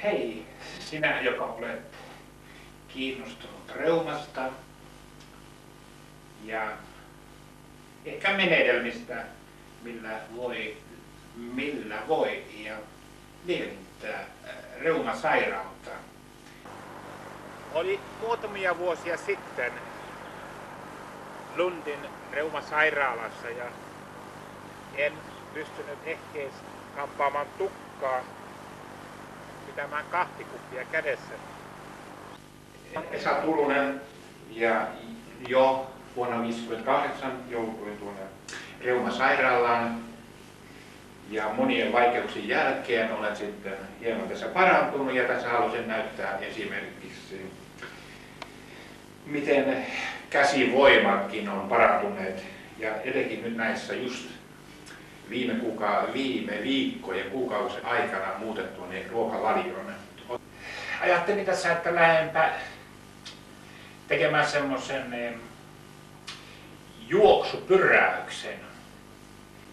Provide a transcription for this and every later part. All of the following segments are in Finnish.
Hei, sinä joka olet kiinnostunut reumasta ja ehkä menetelmistä, millä voi ja lievittää reumasairautta. Oli muutamia vuosia sitten Lundin reumasairaalassa ja en pystynyt ehkä kampaamaan tukkaa pitämään kahtikuppia kädessä. Esa Turunen ja jo vuonna 1958 jouduin tuonne reumasairaalaan ja monien vaikeuksien jälkeen olen sitten hieman tässä parantunut ja tässä haluaisin näyttää esimerkiksi miten käsivoimatkin on parantuneet ja etenkin nyt näissä just viime viikkojen kuukausien aikana muutettua ruokavalion. Ajattelin tässä, että lähdenpä tekemään semmoisen juoksupyräyksen.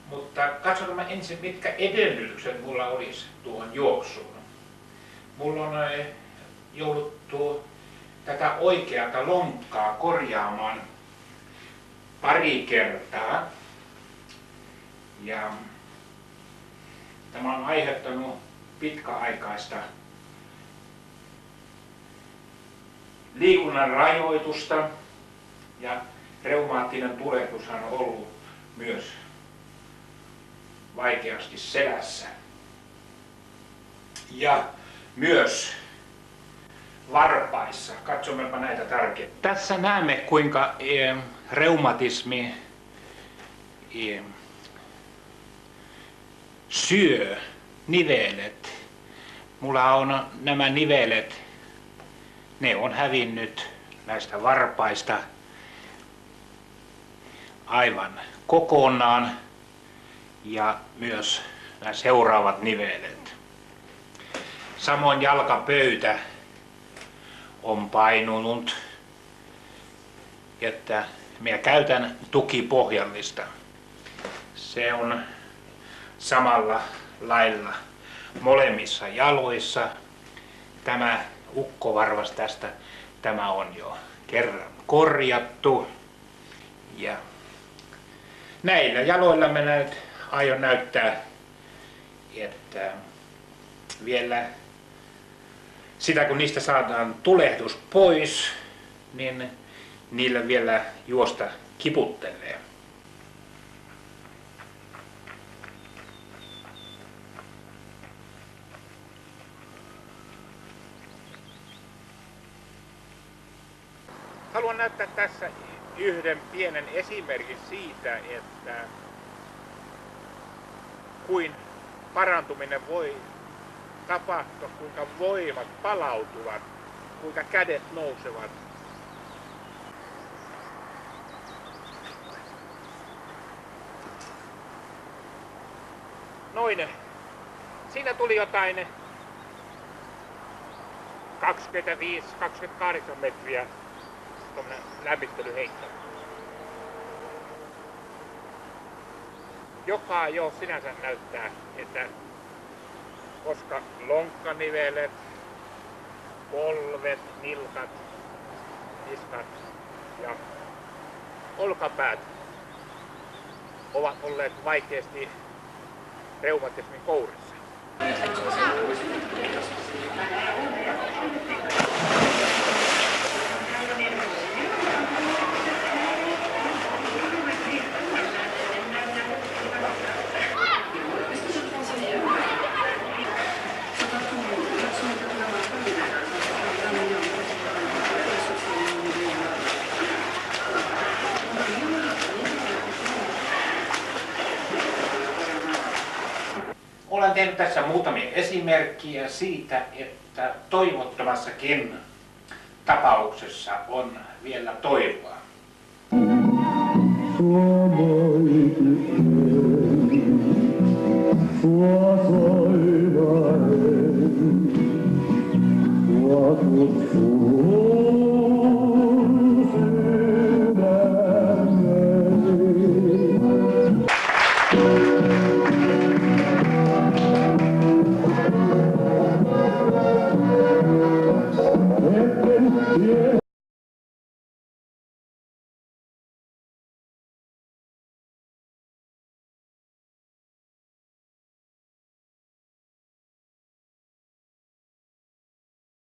Mutta katsotaan ensin, mitkä edellytykset mulla olisi tuohon juoksuun. Mulla on jouduttu tätä oikeata lonkkaa korjaamaan pari kertaa. Ja tämä on aiheuttanut pitkäaikaista liikunnan rajoitusta ja reumaattinen tulehdus on ollut myös vaikeasti selässä. Ja myös varpaissa. Katsommepa näitä tarkemmin. Tässä näemme kuinka reumatismi syö nivelet. Mulla on nämä nivelet, ne on hävinnyt näistä varpaista aivan kokonaan ja myös nämä seuraavat nivelet. Samoin jalkapöytä on painunut, että minä käytän tukipohjallista. Se on samalla lailla molemmissa jaloissa. Tämä ukkovarvas tästä, tämä on jo kerran korjattu. Ja näillä jaloilla mä aion näyttää, että vielä sitä kun niistä saadaan tulehdus pois, niin niillä vielä juosta kiputtelee. Haluan näyttää tässä yhden pienen esimerkin siitä, että kuin parantuminen voi tapahtua, kuinka voimat palautuvat, kuinka kädet nousevat. Noin. Siinä tuli jotain 25-28 metriä tuommoinen lämmittelyheitto, joka jo sinänsä näyttää, että koska lonkkanivelet, polvet, nilkat, niskat ja olkapäät ovat olleet vaikeasti reumatismin kourissa. Olen tehnyt tässä muutamia esimerkkiä siitä, että toivottomassakin tapauksessa on vielä toivoa. hetken,